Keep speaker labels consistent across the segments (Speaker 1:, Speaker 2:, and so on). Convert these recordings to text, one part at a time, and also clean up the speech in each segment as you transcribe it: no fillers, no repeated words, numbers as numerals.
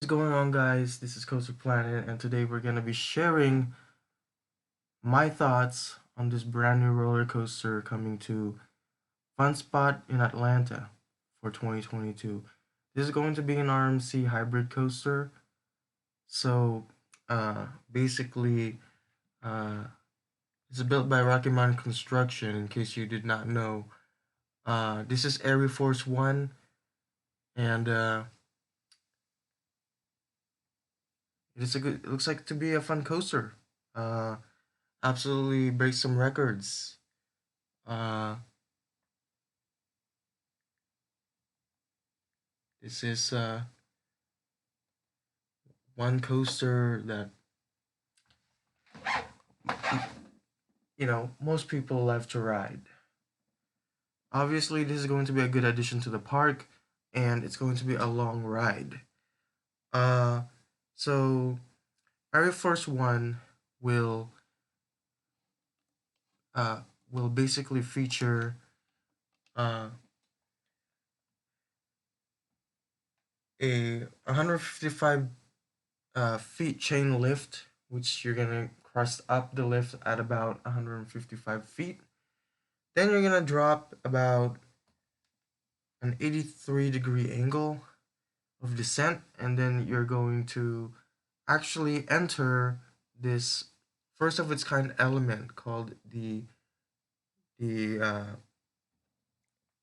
Speaker 1: What's going on, guys? This is Coaster Planet, and today we're going to be sharing my thoughts on this brand new roller coaster coming to Funspot in Atlanta for 2022. This is going to be an RMC hybrid coaster. So, basically, uh, it's built by Rocky Mountain Construction. In case you did not know, this is Arie Force One, and it looks like to be a fun coaster. Uh, Absolutely break some records. Uh, this is one coaster that most people love to ride. Obviously, this is going to be a good addition to the park, and it's going to be a long ride. Uh, so Air Force One will uh will basically feature uh a 155 feet chain lift, which you're gonna cross up the lift at about 155 feet. Then you're gonna drop about an 83-degree angle of descent, and then you're going to actually enter this first of its kind element called the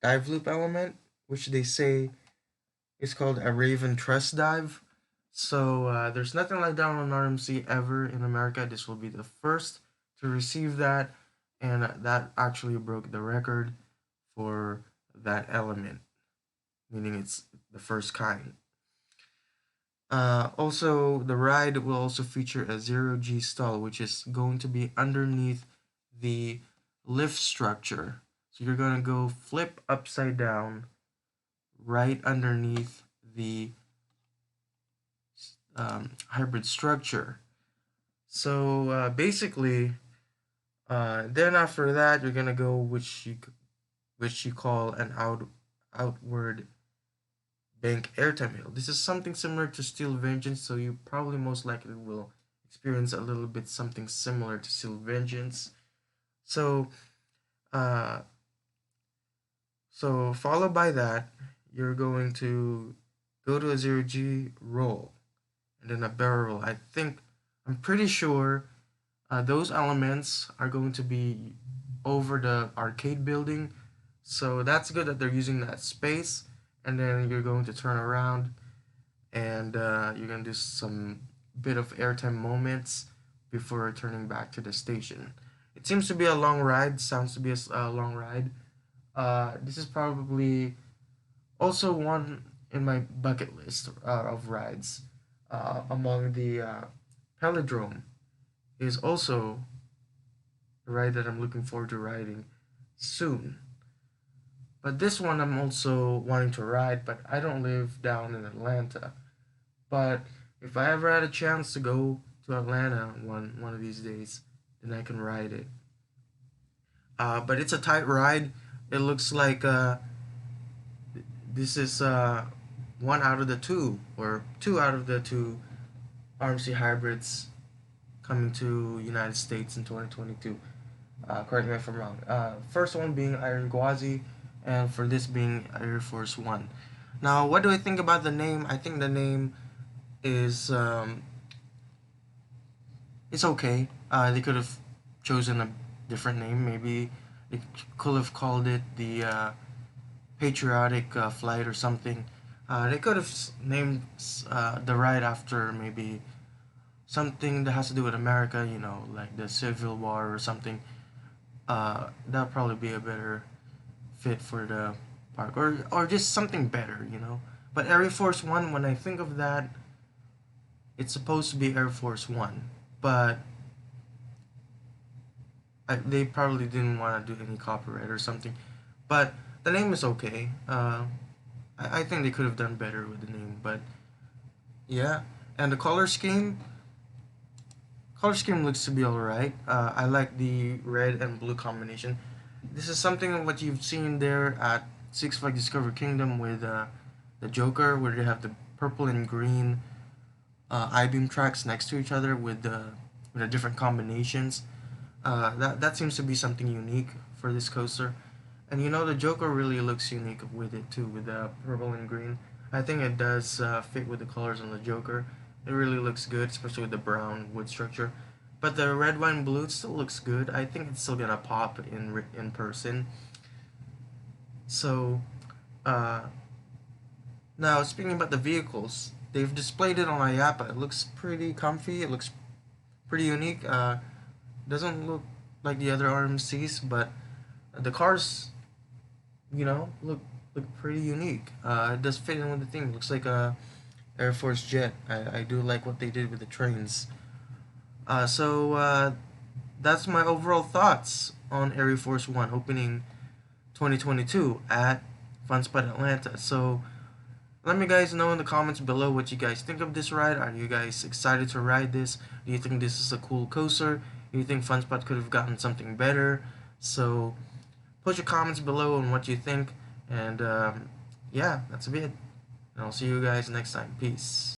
Speaker 1: dive loop element, which they say is called a Raven Truss dive. So there's nothing like that on RMC ever in America. This will be the first to receive that, and that actually broke the record for that element, meaning it's the first kind. Also, the ride will also feature a zero G stall, which is going to be underneath the lift structure. So you're going to go flip upside down right underneath the hybrid structure. So basically, then after that, you're gonna go which you call an outward bank airtime hill. This is something similar to Steel Vengeance, so you probably most likely will experience a little bit something similar to Steel Vengeance. So, uh, so followed by that, you're going to go to a zero G roll, and then a barrel roll. I'm pretty sure those elements are going to be over the arcade building, so that's good that they're using that space. And then you're going to turn around, and you're going to do some bit of airtime moments before returning back to the station. It seems to be a long ride. Sounds to be a long ride. This is probably also one in my bucket list of rides. Among the Pelodrome is also a ride that I'm looking forward to riding soon. But this one I'm also wanting to ride, but I don't live down in Atlanta. But if I ever had a chance to go to Atlanta one of these days, then I can ride it. But it's a tight ride. It looks like this is one out of the two, or two out of the two RMC hybrids coming to United States in 2022. Correct me if I'm wrong. First one being Iron Gwazi, and for this being Air Force One. Now, what do I think about the name? I think the name is it's okay. They could have chosen a different name. Maybe they could have called it the Patriotic Flight or something. They could have named the ride after maybe something that has to do with America. Like the Civil War or something. That'll probably be a better fit for the park, or just something better. But Air Force One, when I think of that, it's supposed to be Air Force One, but they probably didn't want to do any copyright or something. But the name is okay. I think they could have done better with the name, but yeah. And the color scheme looks to be alright. I like the red and blue combination. This is something what you've seen there at Six Flags Discover Kingdom with the Joker, where they have the purple and green I-beam tracks next to each other with the different combinations. That seems to be something unique for this coaster. And you know, the Joker really looks unique with it too, with the purple and green. I think it does fit with the colors on the Joker. It really looks good, especially with the brown wood structure. But the red, wine, blue still looks good. I think it's still gonna pop in person. So, uh, now speaking about the vehicles, they've displayed it on IAPA. It looks pretty comfy. It looks pretty unique. Doesn't look like the other RMCs, but the cars, look pretty unique. It does fit in with the theme. Looks like a Air Force jet. I do like what they did with the trains. So that's my overall thoughts on Air Force One opening 2022 at Funspot Atlanta. So let me guys know in the comments below what you guys think of this ride. Are you guys excited to ride this? Do you think this is a cool coaster? Do you think Funspot could have gotten something better? So put your comments below on what you think. And yeah, that's it. And I'll see you guys next time. Peace.